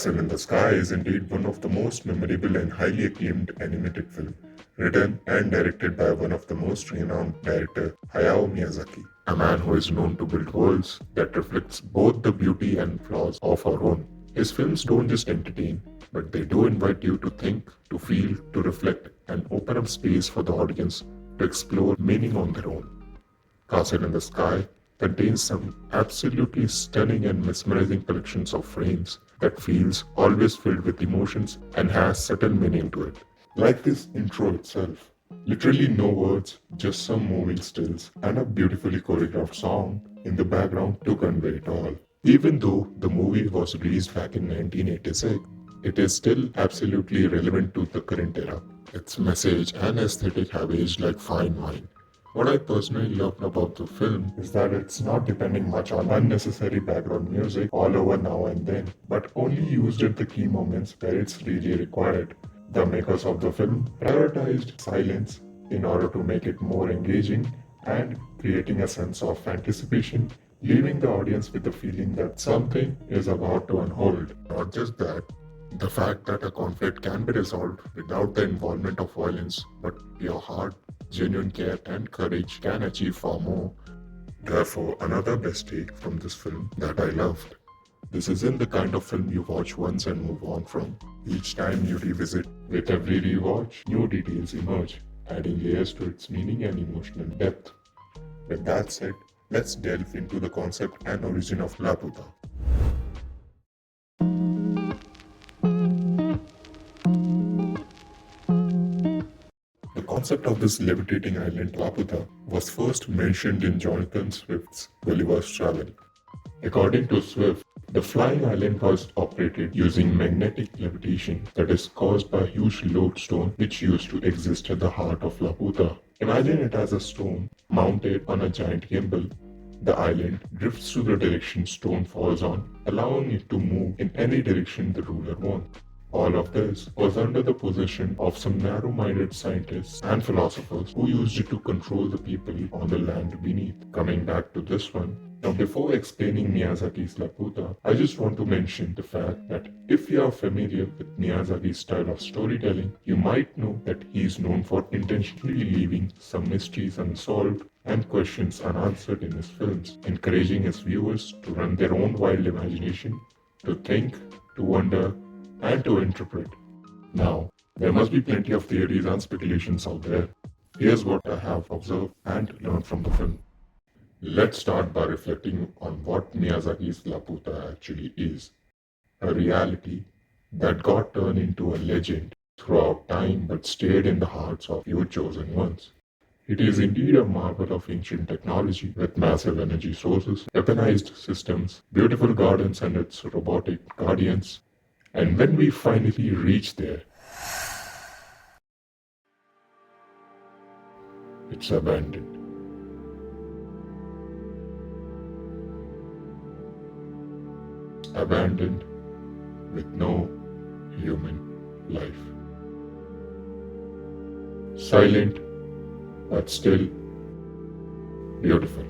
Castle in the Sky is indeed one of the most memorable and highly acclaimed animated films, written and directed by one of the most renowned director, Hayao Miyazaki, a man who is known to build worlds that reflects both the beauty and flaws of our own. His films don't just entertain, but they do invite you to think, to feel, to reflect, and open up space for the audience to explore meaning on their own. Castle in the Sky contains some absolutely stunning and mesmerizing collections of frames that feels always filled with emotions and has subtle meaning to it. Like this intro itself. Literally no words, just some moving stills and a beautifully choreographed song in the background to convey it all. Even though the movie was released back in 1986, it is still absolutely relevant to the current era. Its message and aesthetic have aged like fine wine. What I personally loved about the film is that it's not depending much on unnecessary background music all over now and then, but only used at the key moments where it's really required. The makers of the film prioritized silence in order to make it more engaging and creating a sense of anticipation, leaving the audience with the feeling that something is about to unfold. Not just that, the fact that a conflict can be resolved without the involvement of violence, but pure heart, genuine care and courage can achieve far more. Therefore, another best take from this film that I loved. This isn't the kind of film you watch once and move on from. Each time you revisit, with every rewatch, new details emerge, adding layers to its meaning and emotional depth. With that said, let's delve into the concept and origin of Laputa. The concept of this levitating island Laputa was first mentioned in Jonathan Swift's Gulliver's Travel. According to Swift, the flying island was operated using magnetic levitation that is caused by a huge lodestone which used to exist at the heart of Laputa. Imagine it as a stone mounted on a giant gimbal. The island drifts to the direction stone falls on, allowing it to move in any direction the ruler wants. All of this was under the possession of some narrow-minded scientists and philosophers who used it to control the people on the land beneath. Coming back to this one, now before explaining Miyazaki's Laputa, I just want to mention the fact that if you are familiar with Miyazaki's style of storytelling, you might know that he is known for intentionally leaving some mysteries unsolved and questions unanswered in his films, encouraging his viewers to run their own wild imagination, to think, to wonder, and to interpret. Now, there must be plenty of theories and speculations out there. Here's what I have observed and learned from the film. Let's start by reflecting on what Miyazaki's Laputa actually is. A reality that got turned into a legend throughout time but stayed in the hearts of few chosen ones. It is indeed a marvel of ancient technology with massive energy sources, weaponized systems, beautiful gardens and its robotic guardians. And when we finally reach there, it's abandoned. Abandoned with no human life. Silent, but still beautiful.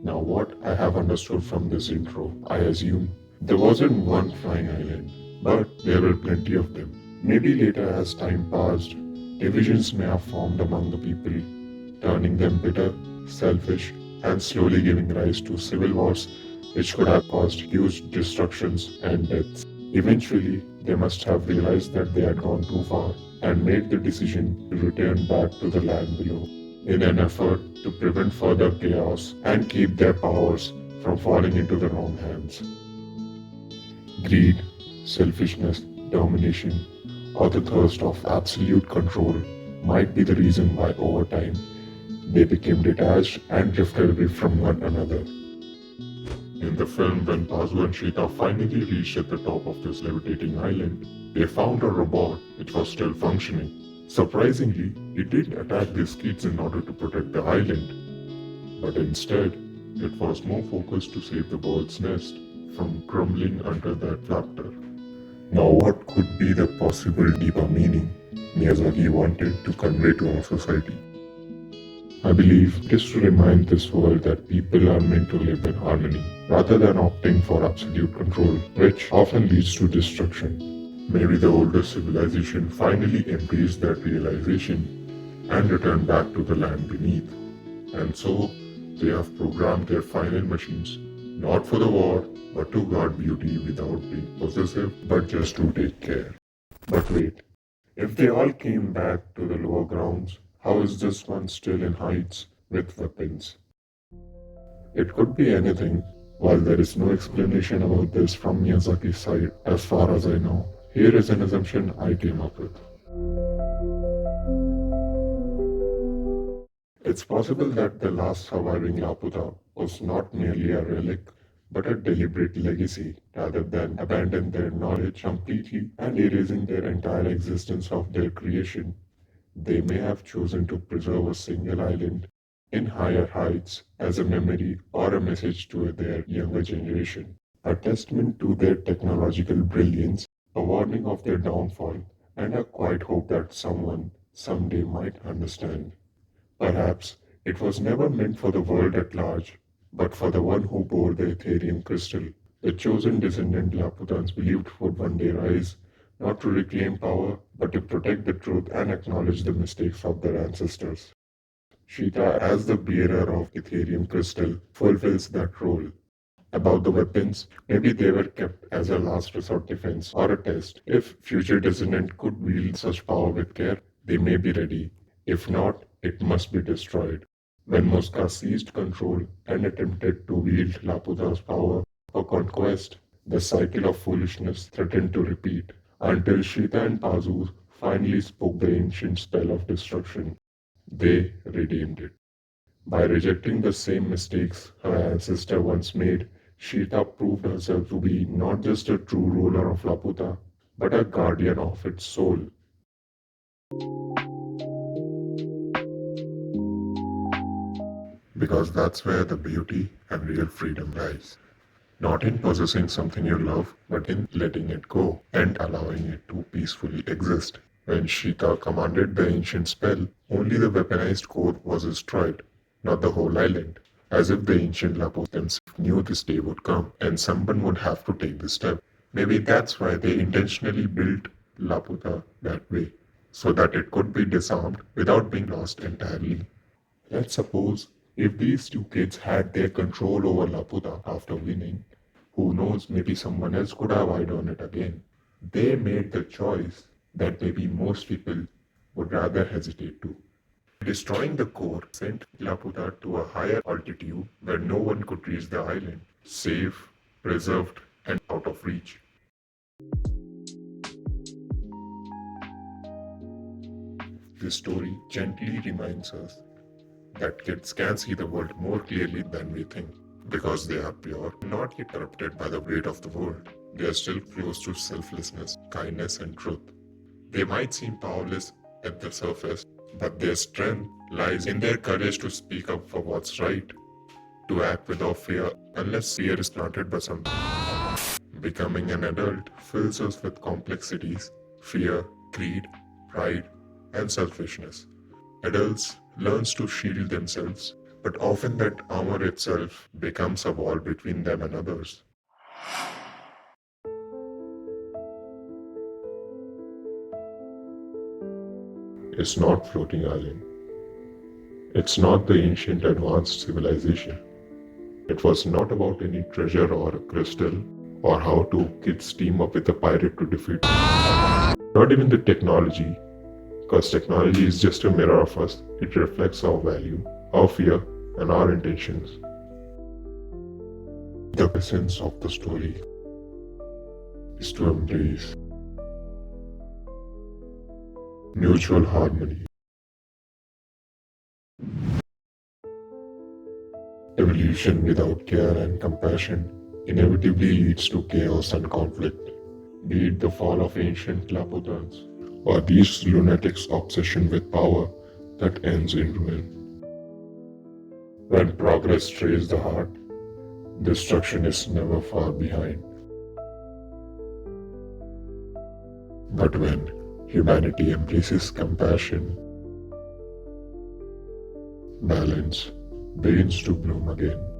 Now what I have understood from this intro, I assume there wasn't one flying island, but there were plenty of them. Maybe later as time passed, divisions may have formed among the people, turning them bitter, selfish, and slowly giving rise to civil wars which could have caused huge destructions and deaths. Eventually, they must have realized that they had gone too far and made the decision to return back to the land below, in an effort to prevent further chaos and keep their powers from falling into the wrong hands. Greed, selfishness, domination, or the thirst of absolute control might be the reason why over time they became detached and drifted away from one another. In the film, when Pazu and Shita finally reached at the top of this levitating island, they found a robot which was still functioning. Surprisingly, it didn't attack these kids in order to protect the island, but instead, it was more focused to save the bird's nest from crumbling under that factor. Now, what could be the possible deeper meaning Miyazaki wanted to convey to our society? I believe it is to remind this world that people are meant to live in harmony, rather than opting for absolute control, which often leads to destruction. Maybe the older civilization finally embraced that realization and returned back to the land beneath. And so, they have programmed their final machines, not for the war, but to guard beauty without being possessive, but just to take care. But wait, if they all came back to the lower grounds, how is this one still in heights with weapons? It could be anything. While there is no explanation about this from Miyazaki's side, as far as I know, here is an assumption I came up with. It's possible that the last surviving Laputa was not merely a relic, but a deliberate legacy, rather than abandon their knowledge completely and erasing their entire existence of their creation. They may have chosen to preserve a single island in higher heights as a memory or a message to their younger generation, a testament to their technological brilliance, a warning of their downfall, and a quiet hope that someone someday might understand. Perhaps it was never meant for the world at large, but for the one who bore the Ethereum crystal. The chosen descendant Laputans believed would one day rise, not to reclaim power, but to protect the truth and acknowledge the mistakes of their ancestors. Shita, as the bearer of Ethereum crystal, fulfills that role. About the weapons, maybe they were kept as a last resort defense or a test. If future descendants could wield such power with care, they may be ready. If not, it must be destroyed. When Muska seized control and attempted to wield Laputa's power for conquest, the cycle of foolishness threatened to repeat, until Shita and Pazu finally spoke the ancient spell of destruction. They redeemed it. By rejecting the same mistakes her ancestor once made, Shita proved herself to be not just a true ruler of Laputa, but a guardian of its soul. Because that's where the beauty and real freedom lies. Not in possessing something you love, but in letting it go and allowing it to peacefully exist. When Shita commanded the ancient spell, only the weaponized core was destroyed, not the whole island. As if the ancient Lapos themselves knew this day would come and someone would have to take the step. Maybe that's why they intentionally built Laputa that way, so that it could be disarmed without being lost entirely. Let's suppose if these two kids had their control over Laputa after winning, who knows, maybe someone else could have eyed on it again. They made the choice that maybe most people would rather hesitate to. Destroying the core sent Laputa to a higher altitude where no one could reach the island, safe, preserved, and out of reach. This story gently reminds us that kids can see the world more clearly than we think. Because they are pure, not yet corrupted by the weight of the world. They are still close to selflessness, kindness, and truth. They might seem powerless at the surface, but their strength lies in their courage to speak up for what's right, to act without fear unless fear is planted by something. Becoming an adult fills us with complexities, fear, greed, pride, and selfishness. Adults learn to shield themselves, but often that armor itself becomes a wall between them and others. It's not floating island. It's not the ancient advanced civilization. It was not about any treasure or a crystal or how two kids team up with a pirate to defeat. Not even the technology, because technology is just a mirror of us. It reflects our value, our fear, and our intentions. The essence of the story is to embrace mutual harmony. Evolution without care and compassion inevitably leads to chaos and conflict, be it the fall of ancient Laputans or these lunatics' obsession with power that ends in ruin. When progress strays the heart, destruction is never far behind. But when humanity embraces compassion, balance begins to bloom again.